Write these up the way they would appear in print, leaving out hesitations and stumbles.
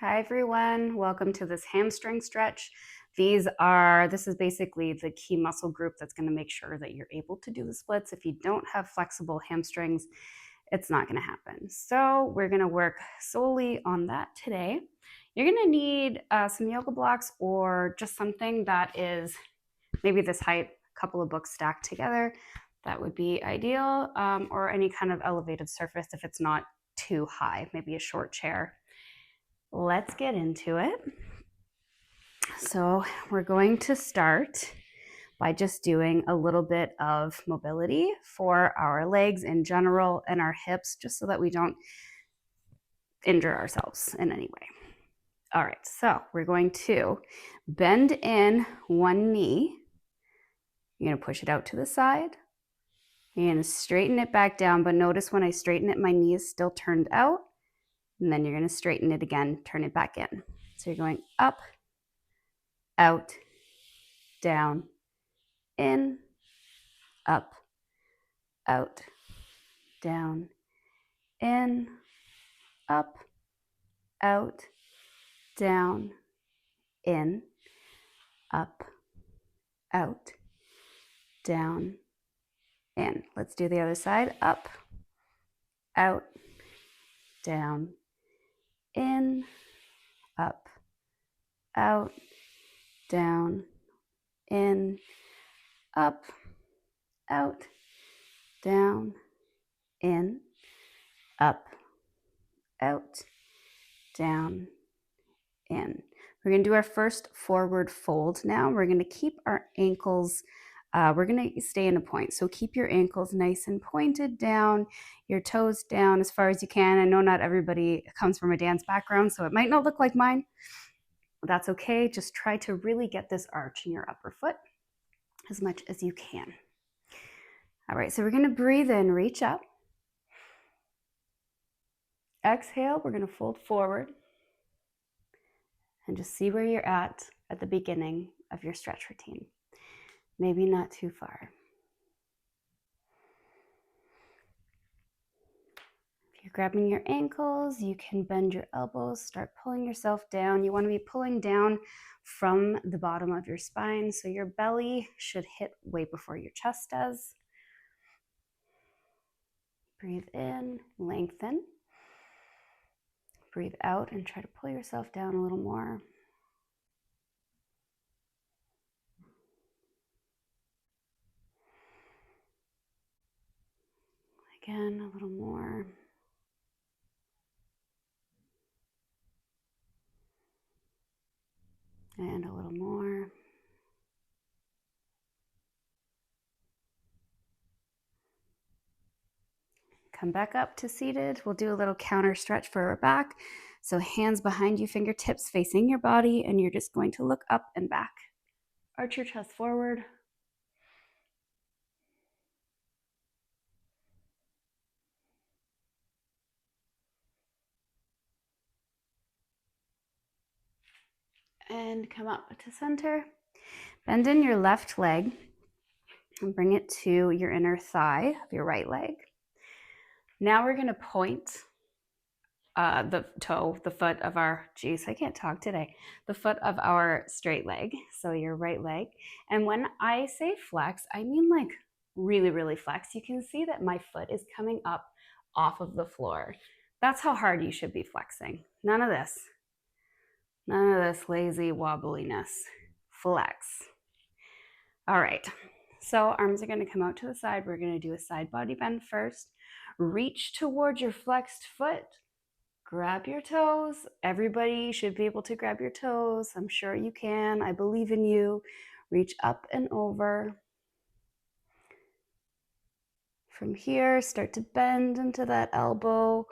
Hi everyone, welcome to this hamstring stretch. This is basically the key muscle group that's going to make sure that you're able to do the splits. If you don't have flexible hamstrings, it's not going to happen. So we're going to work solely on that today. You're going to need some yoga blocks or just something that is maybe this height, a couple of books stacked together. That would be ideal, or any kind of elevated surface if it's not too high, maybe a short chair. Let's get into it. So we're going to start by just doing a little bit of mobility for our legs in general and our hips, just so that we don't injure ourselves in any way. All right, so we're going to bend in one knee. You're going to push it out to the side. You're going to straighten it back down, but notice when I straighten it, my knee is still turned out. And then you're going to straighten it again, turn it back in. So you're going up, out, down, in, up, out, down, in, up, out, down, in, up, out, down, in. Let's do the other side. Up, out, down, in, up, out, down, in, up, out, down, in, up, out, down, in. We're going to do our first forward fold now. We're going to keep our ankles, we're going to stay in a point. So keep your ankles nice and pointed down, your toes down as far as you can. I know not everybody comes from a dance background, so it might not look like mine. That's okay. Just try to really get this arch in your upper foot as much as you can. All right, so we're going to breathe in, reach up. Exhale, we're going to fold forward and just see where you're at the beginning of your stretch routine. Maybe not too far. If you're grabbing your ankles, you can bend your elbows, start pulling yourself down. You want to be pulling down from the bottom of your spine, so your belly should hit way before your chest does. Breathe in, lengthen. Breathe out and try to pull yourself down a little more. Again, a little more. And a little more. Come back up to seated. We'll do a little counter stretch for our back. So hands behind you, fingertips facing your body, and you're just going to look up and back. Arch your chest forward. And come up to center. Bend in your left leg and bring it to your inner thigh of your right leg. Now we're going to point the foot of our, I can't talk today, the foot of our straight leg, so your right leg. And when I say flex, I mean like really, really flex. You can see that my foot is coming up off of the floor. That's how hard you should be flexing. None of this lazy wobbliness. Flex. All right, so arms are going to come out to the side. We're going to do a side body bend first. Reach towards your flexed foot. Grab your toes. Everybody should be able to grab your toes. I'm sure you can. I believe in you. Reach up and over. From here, start to bend into that elbow.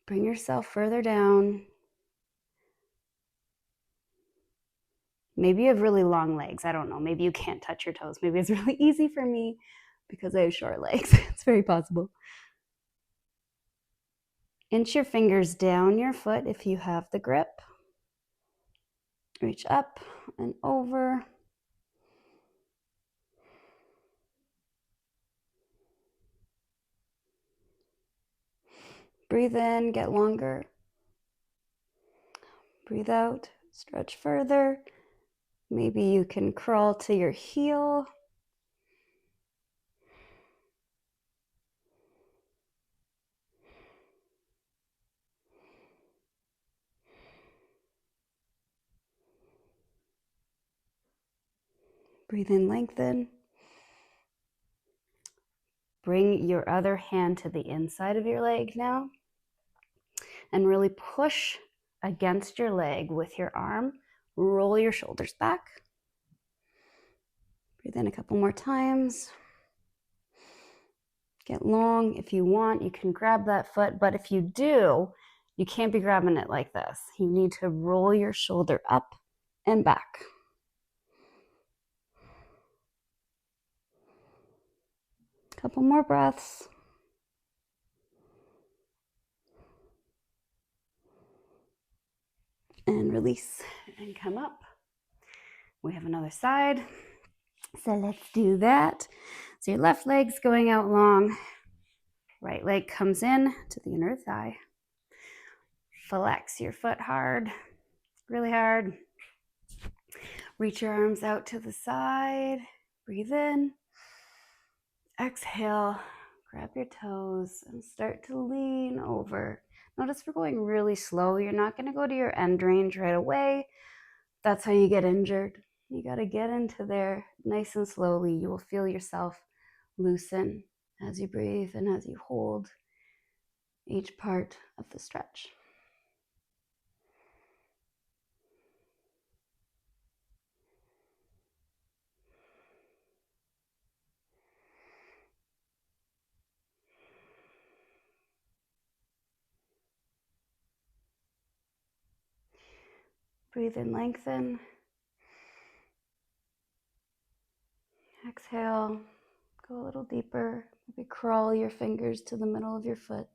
Bring yourself further down. Maybe you have really long legs. I don't know. Maybe you can't touch your toes. Maybe it's really easy for me because I have short legs. It's very possible. Inch your fingers down your foot if you have the grip. Reach up and over. Breathe in, get longer. Breathe out, stretch further. Maybe you can crawl to your heel. Breathe in, lengthen. Bring your other hand to the inside of your leg now and really push against your leg with your arm. Roll your shoulders back. Breathe in a couple more times. Get long. If you want, you can grab that foot, but if you do, you can't be grabbing it like this. You need to roll your shoulder up and back. Couple more breaths. And release and come up. We have another side. So let's do that. So your left leg's going out long. Right leg comes in to the inner thigh. Flex your foot hard, really hard. Reach your arms out to the side. Breathe in. Exhale. Grab your toes and start to lean over. Notice we're going really slow. You're not going to go to your end range right away. That's how you get injured. You got to get into there nice and slowly. You will feel yourself loosen as you breathe and as you hold each part of the stretch. Breathe in, lengthen. Exhale, go a little deeper. Maybe crawl your fingers to the middle of your foot.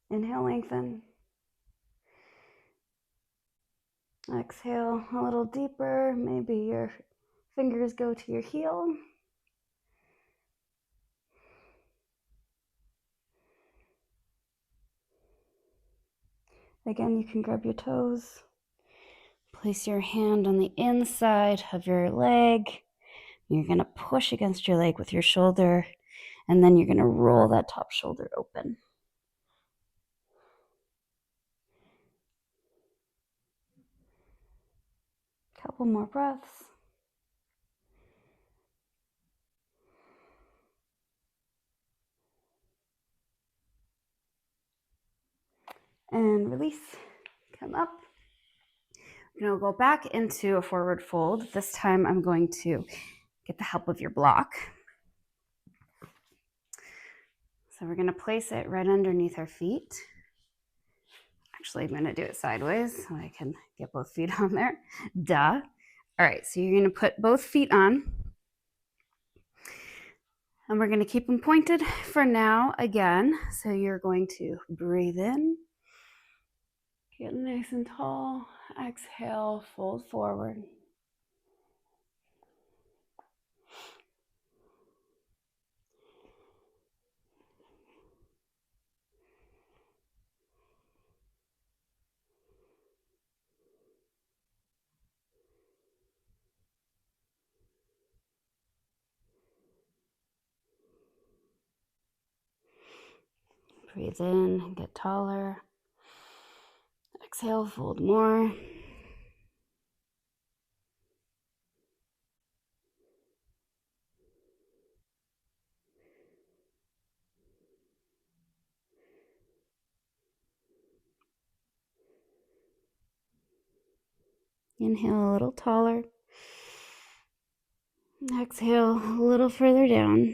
Inhale, lengthen. Exhale, a little deeper. Maybe your fingers go to your heel. Again, you can grab your toes. Place your hand on the inside of your leg. You're going to push against your leg with your shoulder, and then you're going to roll that top shoulder open. Couple more breaths. And release. Come up. I'm going to go back into a forward fold. This time I'm going to get the help of your block. So we're going to place it right underneath our feet. Actually, I'm going to do it sideways so I can get both feet on there. Duh. All right, so you're going to put both feet on. And we're going to keep them pointed for now again. So you're going to breathe in. Get nice and tall. Exhale, fold forward. Breathe in, get taller. Exhale, fold more. Inhale a little taller. Exhale a little further down.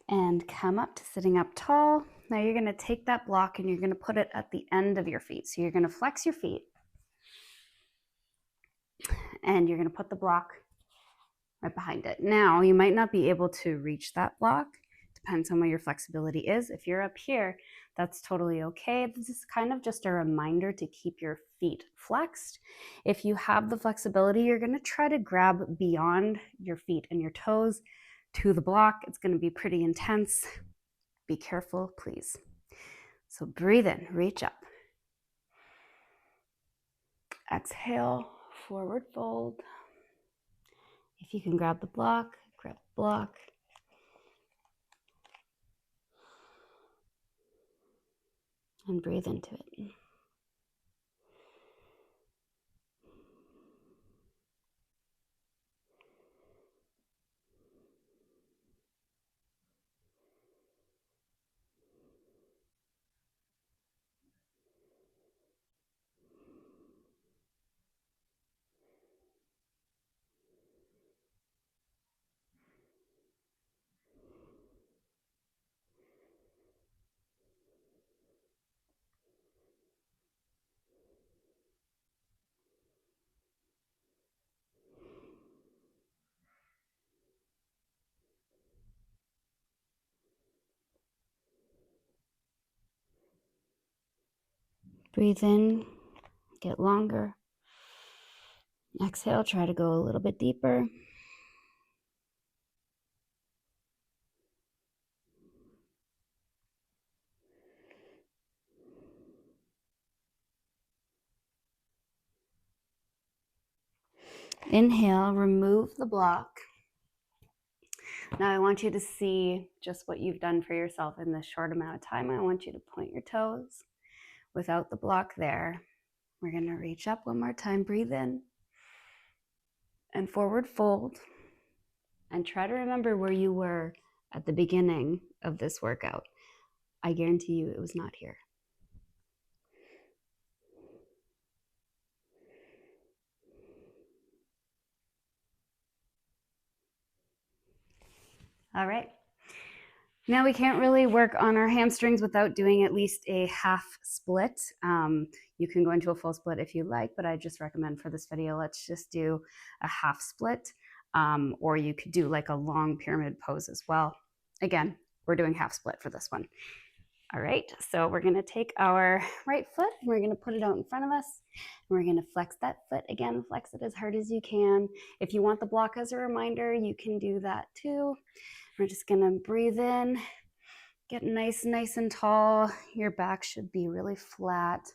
And come up to sitting up tall. Now you're gonna take that block and you're gonna put it at the end of your feet. So you're gonna flex your feet and you're gonna put the block right behind it. Now you might not be able to reach that block. Depends on what your flexibility is. If you're up here, that's totally okay. This is kind of just a reminder to keep your feet flexed. If you have the flexibility, you're gonna try to grab beyond your feet and your toes to the block. It's gonna be pretty intense. Be careful, please. So breathe in, reach up. Exhale, forward fold. If you can grab the block, grab the block. And breathe into it. Breathe in, get longer. Exhale, try to go a little bit deeper. Inhale, remove the block. Now I want you to see just what you've done for yourself in this short amount of time. I want you to point your toes without the block there. We're gonna reach up one more time, breathe in, and forward fold. And try to remember where you were at the beginning of this workout. I guarantee you it was not here. All right. Now we can't really work on our hamstrings without doing at least a half split. You can go into a full split if you like, but I just recommend for this video, let's just do a half split, or you could do like a long pyramid pose as well. Again, we're doing half split for this one. All right, so we're gonna take our right foot, and we're gonna put it out in front of us, and we're gonna flex that foot again, flex it as hard as you can. If you want the block as a reminder, you can do that too. We're just gonna breathe in, get nice and tall. Your back should be really flat,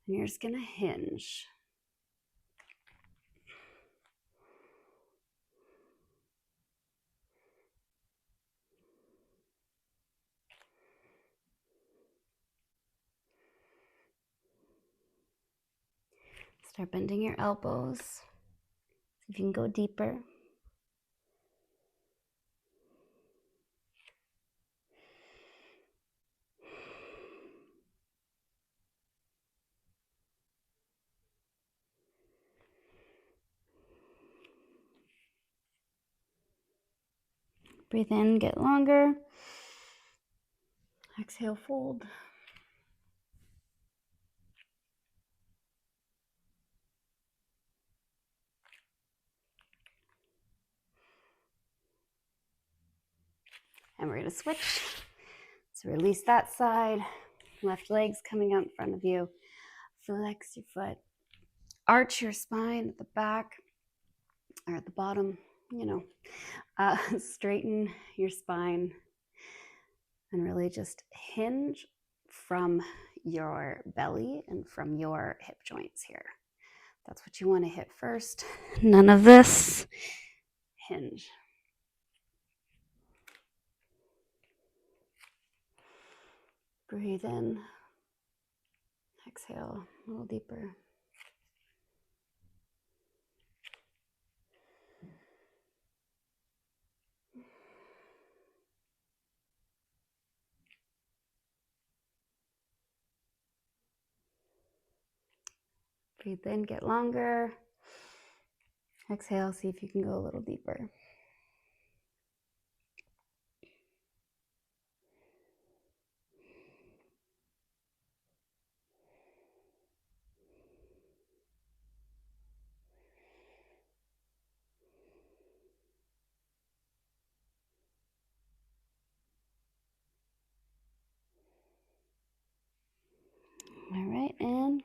and you're just gonna hinge. Start bending your elbows. See if you can go deeper. Breathe in, get longer. Exhale, fold. And we're gonna switch. So release that side. Left leg's coming out in front of you. Flex your foot. Arch your spine at the back or at the bottom, you know. Straighten your spine and really just hinge from your belly and from your hip joints here. That's what you want to hit first. None of this. Hinge. Breathe in. Exhale a little deeper. Breathe in, get longer. Exhale, see if you can go a little deeper.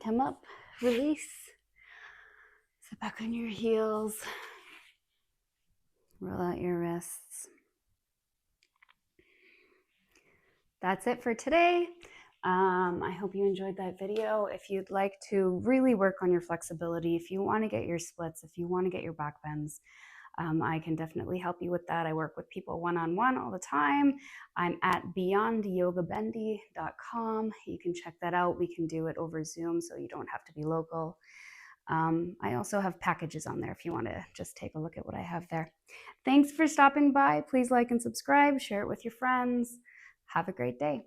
come up, release, sit back on your heels, roll out your wrists. That's it for today. I hope you enjoyed that video. If you'd like to really work on your flexibility, if you want to get your splits, if you want to get your back bends, I can definitely help you with that. I work with people one-on-one all the time. I'm at beyondyogabendy.com. You can check that out. We can do it over Zoom, so you don't have to be local. I also have packages on there if you want to just take a look at what I have there. Thanks for stopping by. Please like and subscribe, share it with your friends. Have a great day.